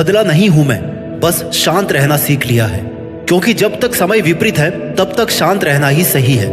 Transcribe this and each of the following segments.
बदला नहीं हूं मैं, बस शांत रहना सीख लिया है। क्योंकि जब तक समय विपरीत है तब तक शांत रहना ही सही है।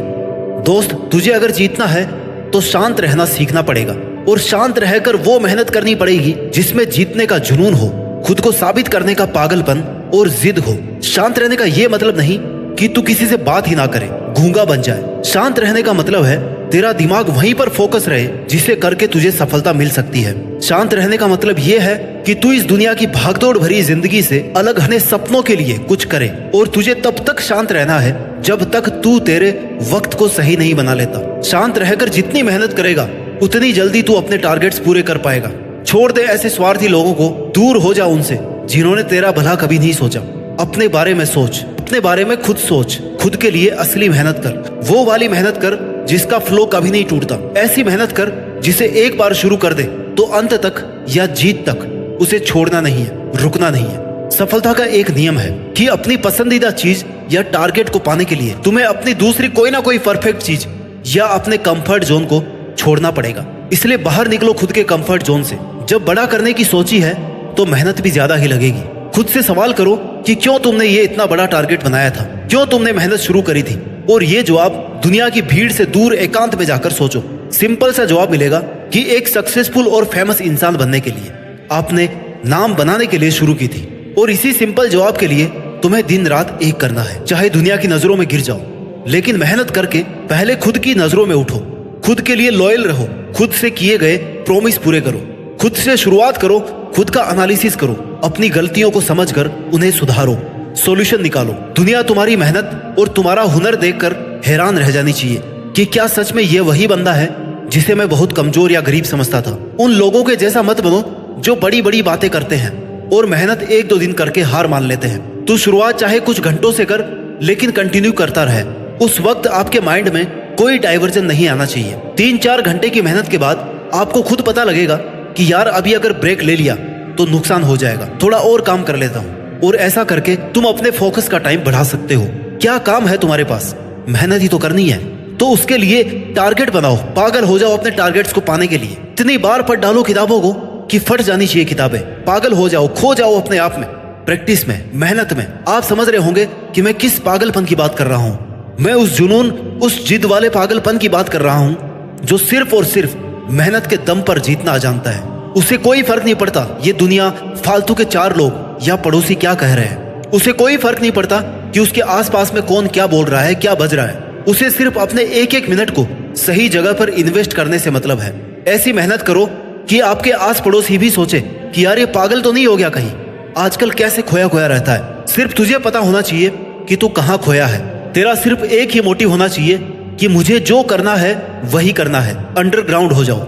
दोस्त, तुझे अगर जीतना है तो शांत रहना सीखना पड़ेगा, और शांत रहकर वो मेहनत करनी पड़ेगी जिसमें जीतने का जुनून हो, खुद को साबित करने का पागलपन और जिद हो। शांत रहने का ये मतलब नहीं कि तू किसी से बात ही ना करे, गूंगा बन जाए। शांत रहने का मतलब है तेरा दिमाग वहीं पर फोकस रहे जिसे करके तुझे सफलता मिल सकती है। शांत रहने का मतलब ये है कि तू इस दुनिया की भागदौड़ भरी जिंदगी से अलग हटने सपनों के लिए कुछ करे, और तुझे तब तक शांत रहना है जब तक तू तेरे वक्त को सही नहीं बना लेता। शांत रहकर जितनी मेहनत करेगा उतनी जल्दी तू अपने टारगेट्स पूरे कर पाएगा। छोड़ दे ऐसे स्वार्थी लोगों को, दूर हो जा उनसे जिन्होंने तेरा भला कभी नहीं सोचा। अपने बारे में सोच, अपने बारे में खुद सोच, खुद के लिए असली मेहनत कर, वो वाली मेहनत कर जिसका फ्लो कभी नहीं टूटता। ऐसी मेहनत कर जिसे एक बार शुरू कर दे तो अंत तक या जीत तक उसे छोड़ना नहीं है, रुकना नहीं है। सफलता का एक नियम है कि अपनी पसंदीदा चीज या टारगेट को पाने के लिए तुम्हें अपनी दूसरी कोई ना कोई परफेक्ट चीज या अपने कंफर्ट जोन को छोड़ना पड़ेगा। इसलिए बाहर निकलो खुद के कंफर्ट जोन से। जब बड़ा करने की सोची है तो मेहनत भी ज्यादा ही लगेगी। खुद से सवाल करो कि क्यों तुमने ये इतना बड़ा टारगेट बनाया था, क्यों तुमने मेहनत शुरू करी थी, और ये जवाब दुनिया की भीड़ से दूर एकांत में जाकर सोचो। सिंपल सा जवाब मिलेगा कि एक सक्सेसफुल और फेमस इंसान बनने के लिए आपने नाम बनाने के लिए शुरू की थी, और इसी सिंपल जवाब के लिए तुम्हें दिन रात एक करना है, चाहे दुनिया की नजरों में गिर जाओ। लेकिन मेहनत करके पहले खुद की नजरों में उठो, खुद के लिए लॉयल रहो, खुद से किए गए प्रॉमिस पूरे करो, खुद से शुरुआत करो, खुद का एनालिसिस करो, अपनी गलतियों को समझकर उन्हें सुधारो, सॉल्यूशन निकालो। दुनिया तुम्हारी मेहनत और तुम्हारा हुनर देखकर हैरान रह जानी चाहिए कि क्या सच में ये वही बंदा है जिसे मैं बहुत कमजोर या गरीब समझता था। उन लोगों के जैसा मत बनो जो बड़ी बड़ी बातें करते हैं और मेहनत एक दो दिन करके हार मान लेते हैं। तू शुरुआत चाहे कुछ घंटों से कर, लेकिन कंटिन्यू करता रहे। उस वक्त आपके माइंड में कोई डाइवर्जन नहीं आना चाहिए। 3-4 घंटे की मेहनत के बाद आपको खुद पता लगेगा कि यार अभी अगर ब्रेक ले लिया तो नुकसान हो जाएगा, थोड़ा और काम कर लेता हूँ। और ऐसा करके तुम अपने फोकस का टाइम बढ़ा सकते हो। क्या काम है तुम्हारे पास? मेहनत ही तो करनी है। तो उसके लिए टारगेट बनाओ, पागल हो जाओ अपने टारगेट्स को पाने के लिए। इतनी बार पढ़ डालो किताबों को कि फट जानी चाहिए किताबें। पागल हो जाओ, खो जाओ अपने आप में, प्रैक्टिस में, मेहनत में। आप समझ रहे होंगे कि मैं किस पागलपन की बात कर रहा हूँ। मैं उस जुनून, उस जिद वाले पागलपन की बात कर रहा हूँ जो सिर्फ और सिर्फ मेहनत के दम पर जीतना जानता है। उसे कोई फर्क नहीं पड़ता ये दुनिया, फालतू के 4 लोग या पड़ोसी क्या कह रहे हैं। उसे कोई फर्क नहीं पड़ता कि उसके आसपास में कौन क्या बोल रहा है, क्या बज रहा है। उसे सिर्फ अपने एक एक मिनट को सही जगह पर इन्वेस्ट करने से मतलब है। ऐसी मेहनत करो कि आपके आस पड़ोसी भी सोचे कि यार ये पागल तो नहीं हो गया कहीं, आजकल कैसे खोया खोया रहता है। सिर्फ तुझे पता होना चाहिए कि तू कहाँ खोया है। तेरा सिर्फ एक ही मोटिव होना चाहिए कि मुझे जो करना है वही करना है। अंडरग्राउंड हो जाओ,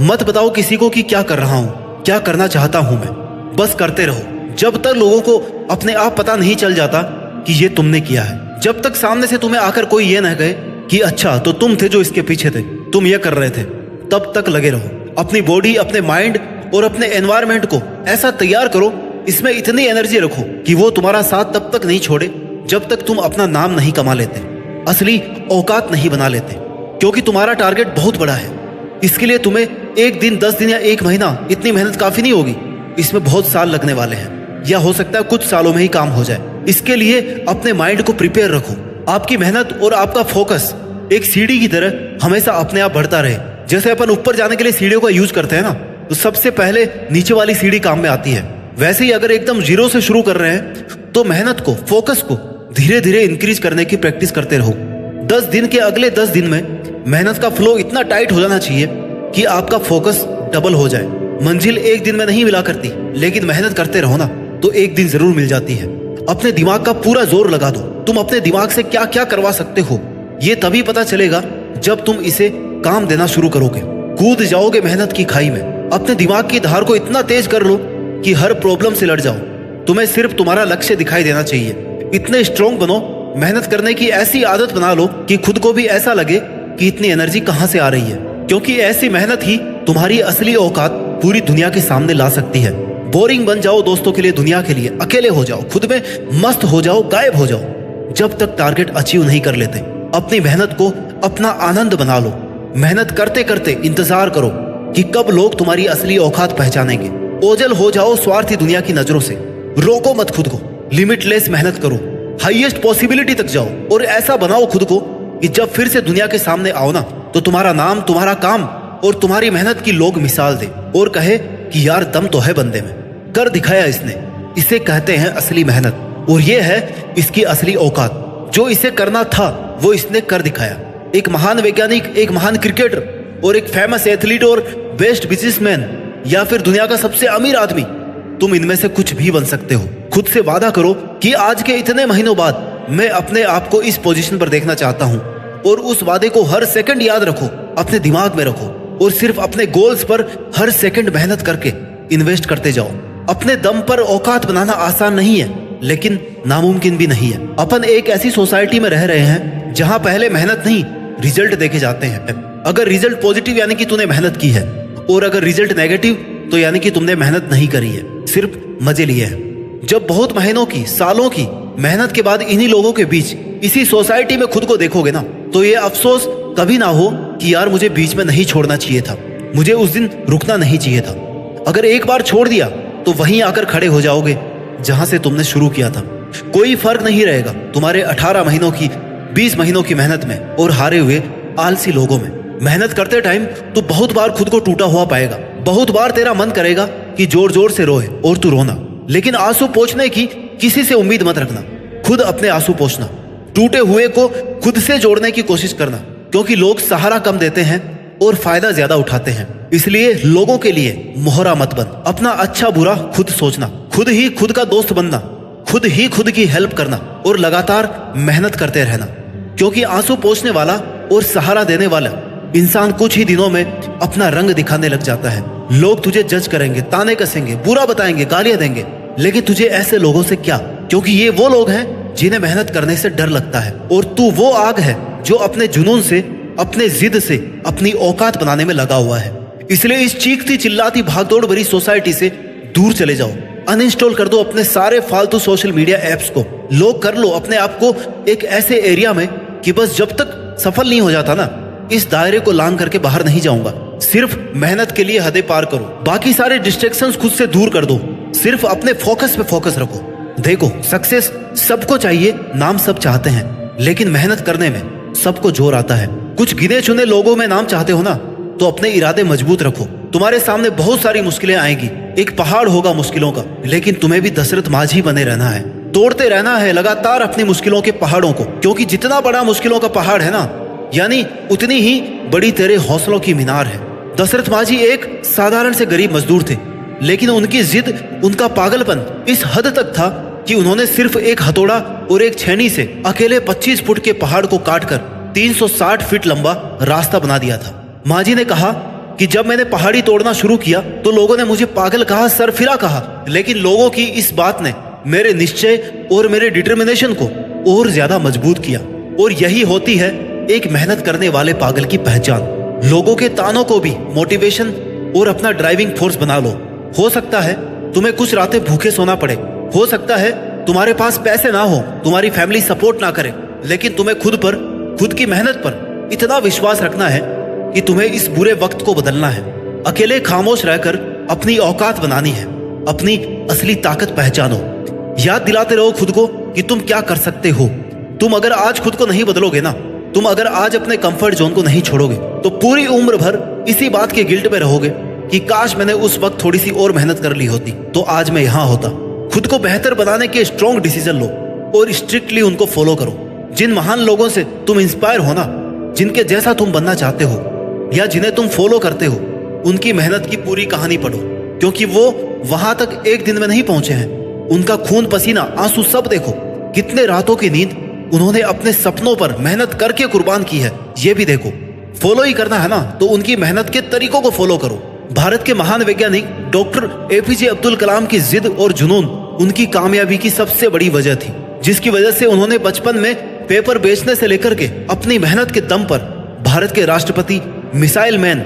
मत बताओ किसी को कि क्या कर रहा हूँ, क्या करना चाहता हूँ मैं। बस करते रहो जब तक लोगों को अपने आप पता नहीं चल जाता कि ये तुमने किया है। जब तक सामने से तुम्हें आकर कोई ये न कहे कि अच्छा तो तुम थे जो इसके पीछे थे, तुम ये कर रहे थे, तब तक लगे रहो। अपनी बॉडी, अपने माइंड और अपने एनवायरनमेंट को ऐसा तैयार करो, इसमें इतनी एनर्जी रखो कि वो तुम्हारा साथ तब तक नहीं छोड़े जब तक तुम अपना नाम नहीं कमा लेते, असली औकात नहीं बना लेते। क्योंकि तुम्हारा टारगेट बहुत बड़ा है। इसके लिए तुम्हें 1 दिन, 10 दिन या 1 महीना इतनी मेहनत काफी नहीं होगी। इसमें बहुत साल लगने वाले हैं, या हो सकता है कुछ सालों में ही काम हो जाए। इसके लिए अपने माइंड को प्रिपेयर रखो। आपकी मेहनत और आपका फोकस एक सीढ़ी की तरह हमेशा अपने आप बढ़ता रहे। जैसे अपन ऊपर जाने के लिए सीढ़ियों का यूज करते हैं ना, तो सबसे पहले नीचे वाली सीढ़ी काम में आती है। वैसे ही अगर एकदम जीरो से शुरू कर रहे हैं तो मेहनत को, फोकस को धीरे धीरे इंक्रीज करने की प्रैक्टिस करते रहो। 10 दिन के अगले 10 दिन में मेहनत का फ्लो इतना टाइट हो जाना चाहिए कि आपका फोकस डबल हो जाए। मंजिल एक दिन में नहीं मिला करती, लेकिन मेहनत करते रहो ना तो एक दिन जरूर मिल जाती है। अपने दिमाग का पूरा जोर लगा दो। तुम अपने दिमाग से क्या क्या करवा सकते हो ये तभी पता चलेगा जब तुम इसे काम देना शुरू करोगे। कूद जाओगे मेहनत की खाई में। अपने दिमाग की धार को इतना तेज कर लो कि हर प्रॉब्लम से लड़ जाओ। तुम्हें सिर्फ तुम्हारा लक्ष्य दिखाई देना चाहिए। इतने स्ट्रॉन्ग बनो, मेहनत करने की ऐसी आदत बना लो कि खुद को भी ऐसा लगे कि इतनी एनर्जी कहाँ से आ रही है। क्योंकि ऐसी मेहनत ही तुम्हारी असली औकात पूरी दुनिया के सामने ला सकती है। बोरिंग बन जाओ दोस्तों के लिए, दुनिया के लिए, अकेले हो जाओ, खुद में मस्त हो जाओ, गायब हो जाओ। जब तक टारगेट अचीव नहीं कर लेते, अपनी मेहनत को अपना आनंद बना लो। मेहनत करते करते इंतजार करो कि कब लोग तुम्हारी असली औकात पहचानेंगे। ओझल हो जाओ स्वार्थी दुनिया की नजरों से। रोको मत खुद को, लिमिटलेस मेहनत करो, हाईएस्ट पॉसिबिलिटी तक जाओ और ऐसा बनाओ खुद को कि जब फिर से दुनिया के सामने आओ ना, तो तुम्हारा नाम, तुम्हारा काम और तुम्हारी मेहनत की लोग मिसाल दे और कहे कि यार दम तो है बंदे में, कर दिखाया इसने। इसे कहते हैं असली मेहनत और ये है इसकी असली औकात। जो इसे करना था वो इसने कर दिखाया। एक महान वैज्ञानिक, एक महान क्रिकेटर और एक फेमस एथलीट और बेस्ट बिजनेसमैन या फिर दुनिया का सबसे अमीर आदमी, तुम इनमें से कुछ भी बन सकते हो। खुद से वादा करो कि आज के इतने महीनों बाद मैं अपने आप को इस पोजीशन पर देखना चाहता हूँ और उस वादे को हर सेकंड याद रखो, अपने दिमाग में रखो और सिर्फ अपने गोल्स पर हर सेकंड मेहनत करके इन्वेस्ट करते जाओ। अपने दम पर औकात बनाना आसान नहीं है, लेकिन नामुमकिन भी नहीं है। अपन एक ऐसी सोसाइटी में रह रहे हैं जहां पहले मेहनत नहीं, रिजल्ट देखे जाते हैं। अगर रिजल्ट पॉजिटिव यानी कि तूने मेहनत की है, और अगर रिजल्ट नेगेटिव तो यानी कि तुमने मेहनत नहीं करी है, सिर्फ मजे लिए हैं। जब बहुत महीनों की, सालों की मेहनत के बाद इन्हीं लोगों के बीच, इसी सोसाइटी में खुद को देखोगे ना, तो ये अफसोस कभी ना हो कि यार मुझे बीच में नहीं छोड़ना चाहिए था, मुझे उस दिन रुकना नहीं चाहिए था। अगर एक बार छोड़ दिया तो वहीं आकर खड़े हो जाओगे जहां से तुमने शुरू किया था। कोई फर्क नहीं रहेगा तुम्हारे 18 महीनों की, 20 महीनों की मेहनत में और हारे हुए आलसी लोगों में। मेहनत करते टाइम तो बहुत बार खुद को टूटा हुआ पाएगा, बहुत बार तेरा मन करेगा कि जोर जोर से रोए और तू रोना, लेकिन आंसू पोंछने की किसी से उम्मीद मत रखना। खुद अपने आंसू पोंछना, टूटे हुए को खुद से जोड़ने की कोशिश करना, क्योंकि लोग सहारा कम देते हैं और फायदा ज्यादा उठाते हैं। इसलिए लोगों के लिए मोहरा मत बन। अपना अच्छा बुरा खुद सोचना, खुद ही खुद का दोस्त बनना, खुद ही खुद की हेल्प करना और लगातार मेहनत करते रहना, क्योंकि आंसू पोंछने वाला और सहारा देने वाला इंसान कुछ ही दिनों में अपना रंग दिखाने लग जाता है। लोग तुझे जज करेंगे, ताने कसेंगे, बुरा बताएंगे, गालियां देंगे, लेकिन तुझे ऐसे लोगों से क्या, क्योंकि ये वो लोग हैं जिन्हें मेहनत करने से डर लगता है और तू वो आग है जो अपने जुनून से, अपने जिद से अपनी औकात बनाने में लगा हुआ है। इसलिए इस चीखती चिल्लाती भागदौड़ भरी सोसाइटी से दूर चले जाओ। अनइंस्टॉल कर दो अपने सारे फालतू सोशल मीडिया एप्स को। लोग कर लो अपने आप को एक ऐसे एरिया में कि बस जब तक सफल नहीं हो जाता ना, इस दायरे को लांग करके बाहर नहीं जाऊंगा। सिर्फ मेहनत के लिए हदें पार करो, बाकी सारे डिस्ट्रैक्शंस खुद से दूर कर दो, सिर्फ अपने फोकस पे फोकस रखो। देखो, सक्सेस सबको चाहिए, नाम सब चाहते हैं, लेकिन मेहनत करने में सबको जोर आता है। कुछ गिने चुने लोगों में नाम चाहते हो ना, तो अपने इरादे मजबूत रखो। तुम्हारे सामने बहुत सारी मुश्किलें आएंगी, एक पहाड़ होगा मुश्किलों का, लेकिन तुम्हें भी दशरथ माझी बने रहना है, तोड़ते रहना है लगातार अपनी मुश्किलों के पहाड़ों को, क्योंकि जितना बड़ा मुश्किलों का पहाड़ है ना, यानी उतनी ही बड़ी तेरे हौसलों की मीनार है। दशरथ माझी एक साधारण से गरीब मजदूर थे, लेकिन उनकी जिद, उनका पागलपन इस हद तक था कि उन्होंने सिर्फ एक हथौड़ा और एक छेनी से अकेले 25 फुट के पहाड़ को काटकर 360 फीट लंबा रास्ता बना दिया था। माझी ने कहा कि जब मैंने पहाड़ी तोड़ना शुरू किया तो लोगों ने मुझे पागल कहा, सरफिरा कहा, लेकिन लोगों की इस बात ने मेरे निश्चय और मेरे डिटर्मिनेशन को और ज्यादा मजबूत किया। और यही होती है एक मेहनत करने वाले पागल की पहचान। लोगों के तानों को भी मोटिवेशन और अपना ड्राइविंग फोर्स बना लो। हो सकता है तुम्हें कुछ रातें भूखे सोना पड़े, हो सकता है तुम्हारे पास पैसे ना हो, तुम्हारी फैमिली सपोर्ट ना करे, लेकिन तुम्हें खुद पर, खुद की मेहनत पर इतना विश्वास रखना है कि तुम्हें इस बुरे वक्त को बदलना है। अकेले खामोश रहकर अपनी औकात बनानी है, अपनी असली ताकत पहचानो। याद दिलाते रहो खुद को कि तुम क्या कर सकते हो। तुम अगर आज खुद को नहीं बदलोगे ना, तुम अगर आज अपने कंफर्ट जोन को नहीं छोड़ोगे, तो पूरी उम्र भर इसी बात के गिल्ट में रहोगे कि काश मैंने उस वक्त थोड़ी सी और मेहनत कर ली होती तो आज मैं यहाँ होता। खुद को बेहतर बनाने के स्ट्रॉन्ग डिसीजन लो और स्ट्रिक्टली उनको फॉलो करो। जिन महान लोगों से तुम इंस्पायर हो ना, जिनके जैसा तुम बनना चाहते हो या जिन्हें तुम फॉलो करते हो, उनकी मेहनत की पूरी कहानी पढ़ो, क्योंकि वो वहां तक एक दिन में नहीं पहुंचे हैं। उनका खून पसीना आंसू सब देखो, कितने रातों की नींद उन्होंने अपने सपनों पर मेहनत करके कुर्बान की है, ये भी देखो। फॉलो ही करना है ना, तो उनकी मेहनत के तरीकों को फॉलो करो। भारत के महान वैज्ञानिक डॉक्टर एपीजे अब्दुल कलाम की जिद और जुनून उनकी कामयाबी की सबसे बड़ी वजह थी, जिसकी वजह से उन्होंने बचपन में पेपर बेचने से लेकर के अपनी मेहनत के दम पर भारत के राष्ट्रपति, मिसाइल मैन,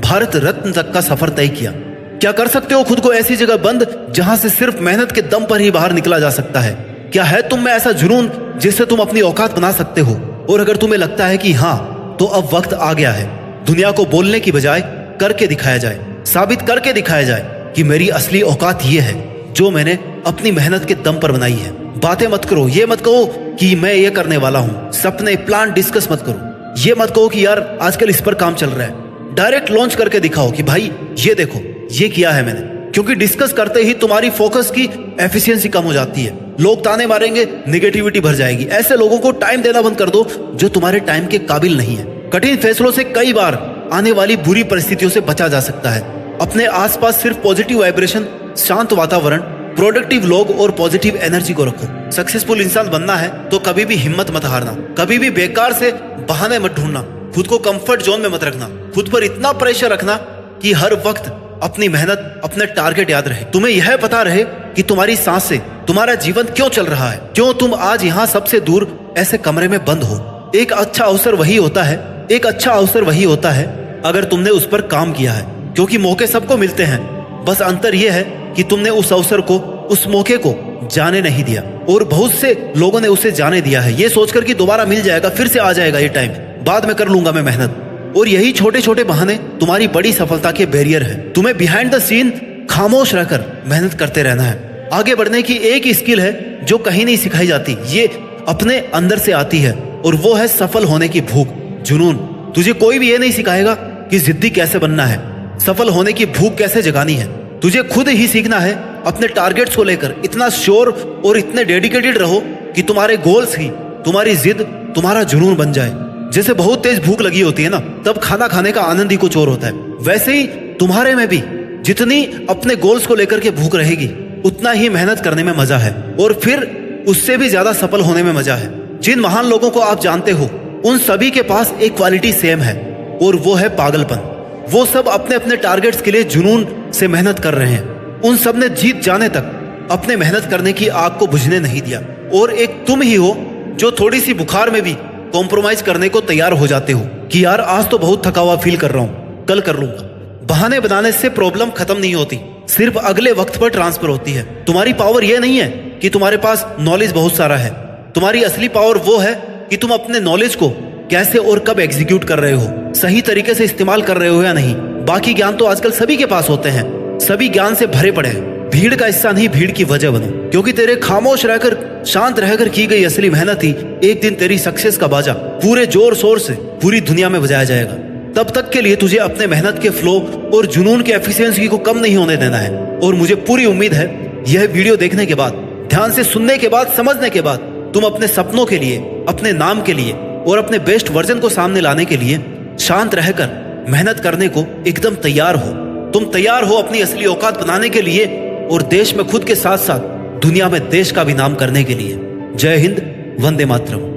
भारत रत्न तक का सफर तय किया। क्या कर सकते हो खुद को ऐसी जगह बंद जहां से सिर्फ मेहनत के दम पर ही बाहर निकला जा सकता है? क्या है तुम में ऐसा जुनून जिससे तुम अपनी औकात बना सकते हो? और अगर तुम्हें लगता है कि हाँ, तो अब वक्त आ गया है दुनिया को बोलने की बजाय करके दिखाया जाए, साबित करके दिखाया जाए कि मेरी असली औकात ये है जो मैंने अपनी मेहनत के दम पर बनाई है। बातें मत करो, ये मत कहो कि मैं ये करने वाला हूँ। सपने प्लान डिस्कस मत करो। ये मत कहो कि यार आजकल इस पर काम चल रहा है। डायरेक्ट लॉन्च करके दिखाओ कि भाई ये देखो ये किया है मैंने। क्योंकि डिस्कस करते ही तुम्हारी फोकस की एफिशिएंसी कम हो जाती है। लोग ताने मारेंगे, निगेटिविटी भर जाएगी। ऐसे लोगों को टाइम देना बंद कर दो जो तुम्हारे टाइम के काबिल नहीं है। कठिन फैसलों से कई बार आने वाली बुरी परिस्थितियों से बचा जा सकता है। अपने आसपास सिर्फ पॉजिटिव वाइब्रेशन, शांत वातावरण, प्रोडक्टिव लोग और पॉजिटिव एनर्जी को रखो। सक्सेसफुल इंसान बनना है तो कभी भी हिम्मत मत हारना। कभी भी बेकार से बहाने मत ढूंढना। खुद को कंफर्ट जोन में मत रखना। खुद पर इतना प्रेशर रखना कि हर वक्त अपनी मेहनत, अपने टारगेट याद रहे। तुम्हें यह पता रहे कि तुम्हारी सांस से तुम्हारा जीवन क्यों चल रहा है, क्यों तुम आज यहाँ सबसे दूर ऐसे कमरे में बंद हो। एक अच्छा अवसर वही होता है, एक अच्छा अवसर वही होता है अगर तुमने उस पर काम किया है। क्योंकि मौके सबको मिलते हैं, बस अंतर यह है कि तुमने उस अवसर को, उस मौके को जाने नहीं दिया। और बहुत से लोगों ने उसे जाने दिया है ये सोचकर कि दोबारा मिल जाएगा, फिर से आ जाएगा ये टाइम, बाद में कर लूंगा मैं मेहनत। और यही छोटे छोटे बहाने तुम्हारी बड़ी सफलता के बैरियर है। तुम्हें बिहाइंड द सीन खामोश रहकर मेहनत करते रहना है। आगे बढ़ने की एक ही स्किल है जो कहीं नहीं सिखाई जाती, ये अपने अंदर से आती है, और वो है सफल होने की भूख, जुनून। तुझे कोई भी ये नहीं सिखाएगा कि जिद्दी कैसे बनना है, सफल होने की भूख कैसे जगानी है। तुझे खुद ही सीखना है। अपने टारगेट्स को लेकर इतना श्योर और इतने डेडिकेटेड रहो कि तुम्हारे गोल्स ही तुम्हारी जिद, तुम्हारा जुनून बन जाए। जैसे बहुत तेज भूख लगी होती है ना, तब खाना खाने का आनंद ही कुछ और होता है। वैसे ही तुम्हारे में भी जितनी अपने गोल्स को लेकर के भूख रहेगी, उतना ही मेहनत करने में मजा है, और फिर उससे भी ज्यादा सफल होने में मजा है। जिन महान लोगों को आप जानते हो, उन सभी के पास एक क्वालिटी सेम है, और वो है पागलपन। वो सब अपने अपने टारगेट्स के लिए जुनून से मेहनत कर रहे हैं। उन सब ने जीत जाने तक अपने मेहनत करने की आग को बुझने नहीं दिया। और एक तुम ही हो जो थोड़ी सी बुखार में भी कॉम्प्रोमाइज करने को तैयार हो जाते हो कि यार आज तो बहुत थका हुआ फील कर रहा हूं, कल कर लूंगा। बहाने बनाने से प्रॉब्लम खत्म नहीं होती, सिर्फ अगले वक्त पर ट्रांसफर होती है। तुम्हारी पावर यह नहीं है कि तुम्हारे पास नॉलेज बहुत सारा है। तुम्हारी असली पावर वो है कि तुम अपने नॉलेज को कैसे और कब एग्जीक्यूट कर रहे हो, सही तरीके से इस्तेमाल कर रहे हो या नहीं। बाकी ज्ञान तो आजकल सभी के पास होते हैं, सभी ज्ञान से भरे पड़े हैं। भीड़ का हिस्सा नहीं, भीड़ की वजह बनो। क्योंकि तेरे खामोश रहकर, शांत रहकर की गई असली मेहनत ही एक दिन तेरी सक्सेस का बाजा पूरे जोर शोर से पूरी दुनिया में बजाया जाएगा। तब तक के लिए तुझे अपने मेहनत के फ्लो और जुनून के एफिशिएंसी को कम नहीं होने देना है। और मुझे पूरी उम्मीद है यह वीडियो देखने के बाद, ध्यान से सुनने के बाद, समझने के बाद तुम अपने सपनों के लिए, अपने नाम के लिए और अपने बेस्ट वर्जन को सामने लाने के लिए शांत रहकर मेहनत करने को एकदम तैयार हो। तुम तैयार हो अपनी असली औकात बनाने के लिए और देश में खुद के साथ साथ दुनिया में देश का भी नाम करने के लिए। जय हिंद, वंदे मातरम।